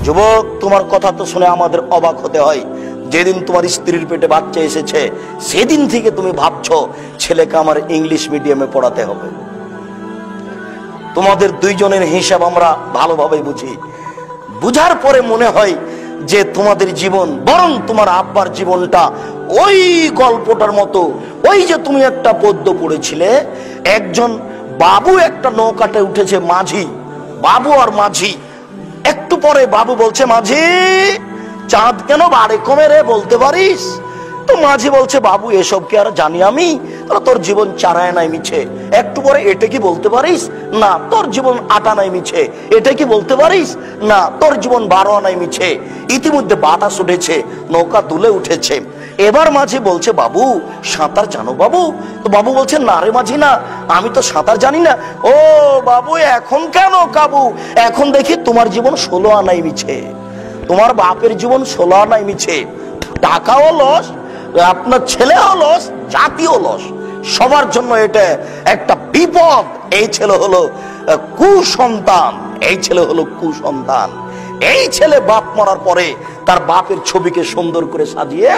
যুবক, তোমার কথা তো শুনে আমাদের অবাক হতে হয়। যেদিন তোমার স্ত্রীর পেটে বাচ্চা এসেছে সেদিন থেকে তুমি ভাবছো ছেলেকে আমার ইংলিশ মিডিয়ামে পড়াতে হবে। তোমাদের দুইজনের হিসাব আমরা ভালোভাবে বুঝি। বুঝার পরে মনে হয় যে তোমাদের জীবন, বরং তোমার আব্বার জীবনটা ওই গল্পটার মতো। ওই যে তুমি একটা পদ্য পড়েছিলে, একজন বাবু একটা নৌকাতে উঠেছে, মাঝি, বাবু আর মাঝি। একটু পরে বাবু বলছে, মাঝি চাঁদ কেন বাড়ে কমে রে, বলতে পারিস? তো মাঝি বলছে, বাবু এসব কি আর জানি আমি? তোর জীবন চারায় নাই মিছে। একটু পরে, এটা কি বলতে পারিস? না। তোর জীবন আটা নাই মিছে। এটা কি বলতে পারিস? না। তোর জীবন 12 আনাই মিছে। ইতিমধ্যে বাতাস উঠেছে, নৌকা দুলে উঠেছে। এবার মাঝি বলছে, বাবু সাঁতার জানো বাবু? তো বাবু বলছে, না রে মাঝি, না, আমি তো সাঁতার জানি না। ও বাবু, এখন কেন কাবু? এখন দেখি তোমার জীবন 16 আনাই মিছে, তোমার বাপের জীবন 16 আনাই মিছে। টাকাও লস, আপনার ছেলেও লস, জাতিও লস, সবার জন্য এটা একটা বিপদ। এই ছেলে হলো কুসন্তান, এই ছেলে হলো কুসন্তান। এই ছেলে বাপ মরার পরে তার বাপের ছবিকে সুন্দর করে সাজিয়ে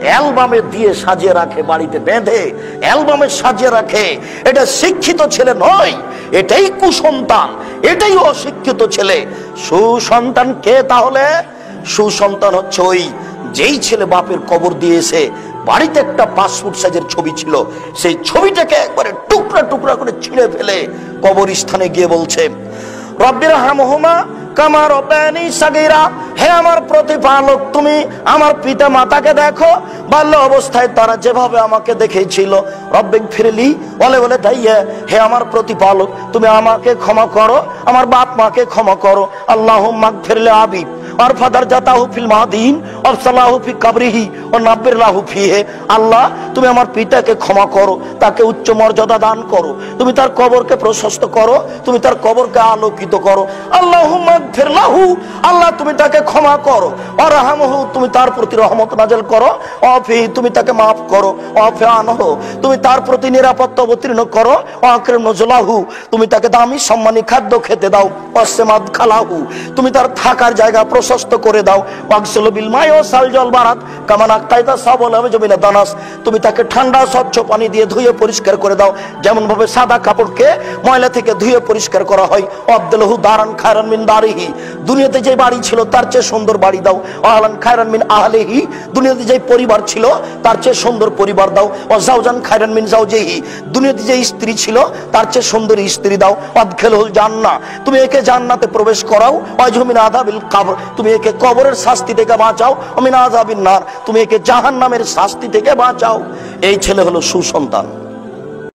অ্যালবামে দিয়ে সাজিয়ে রাখে, বাড়িতে বেঁধে অ্যালবামে সাজিয়ে রাখে। এটা শিক্ষিত ছেলে নয়, এটাই কুসন্তান, এটাই অশিক্ষিত ছেলে। সুসন্তান কে তাহলে? সুসন্তান হচ্ছে ওই যেই ছেলে বাপের কবর দিয়েছে, বাড়িতে একটা 5 ফুট সাইজের ছবি ছিল, সেই ছবিটাকে একবারে টুকরা টুকরা করে ছিঁড়ে ফেলে কবরস্থানে গিয়ে বলছে, রব্বির হামহুমা কামা রব্বায়ানি সাগীরা, হে আমার প্রতিপালক, তুমি আমার পিতা মাতাকে দেখো, বাল্য অবস্থায় তারা যেভাবে আমাকে দেখেছিল। রব্বিক ফিরলি বলে বলে দাইয়া, হে আমার প্রতিপালক, তুমি আমাকে ক্ষমা করো, আমার বাপ মাকে ক্ষমা করো। আল্লাহুম্মা গফিরলি আবি আর ফাদার জাতাহু ফিল মাদিন আফসালাহু ফি কবরিহি ওয়া নাব্বির লাহু ফিহি। আল্লাহ, তুমি আমার পিতাকে ক্ষমা করো, তাকে উচ্চ মর্যাদা দান করো, তুমি তার কবরকে প্রশস্ত করো, তুমি তার কবরকে আলোকিত করো। আল্লাহুম্মা গফির লাহু, আল্লাহ তুমি তাকে ক্ষমা করো। ওয়ারহামহু, তুমি তার প্রতি রহমত নাযিল করো। ওয়াফি, তুমি তাকে maaf করো। ওয়াফি আনহু, তুমি তার প্রতি নিরাপত্তা অবতীর্ণ করো। ওয়াকরিম নুজুলাহু, তুমি তাকে দামি সম্মানী খাদ্য খেতে দাও। ওয়াসমাদ খালাহু, তুমি তার থাকার জায়গা প্রশস্ত করে দাও। ওয়াগসিল বিল মাই ওয়া সালজাল বারাত কামা নাকাইতা সাবল জমিনা দানাস, তুমি তাকে ঠান্ডা স্বচ্ছ পানি দিয়ে ধুয়ে পরিষ্কার করে দাও, যেমন ভাবে সাদা কাপড়কে ময়লা থেকে ধুয়ে পরিষ্কার করা হয়। আব্দুলহু দারান খায়রান মিন দারিহি, দুনিয়াতে যে বাড়ি ছিল তার চেয়ে সুন্দর বাড়ি দাও। আহলান খায়রান মিন আহলিহি, দুনিয়াতে যে পরিবার ছিল তার চেয়ে সুন্দর পরিবার দাও। ওয়া জাওজান খায়রান মিন জাওজিহি, দুনিয়াতে যে স্ত্রী ছিল তার চেয়ে সুন্দর স্ত্রী দাও। আদখিলহুল জান্নাহ, তুমি একে জান্নাতে প্রবেশ করাও। ওয়াজহু মিন আযাবিল কবর, তুমি একে কবরের শাস্তি থেকে বাঁচাও। ওয়া মিন আযাবিন নার, তুমি একে জাহান্নামের শাস্তি থেকে বাঁচাও। এই ছেলে হলো সুসন্তান।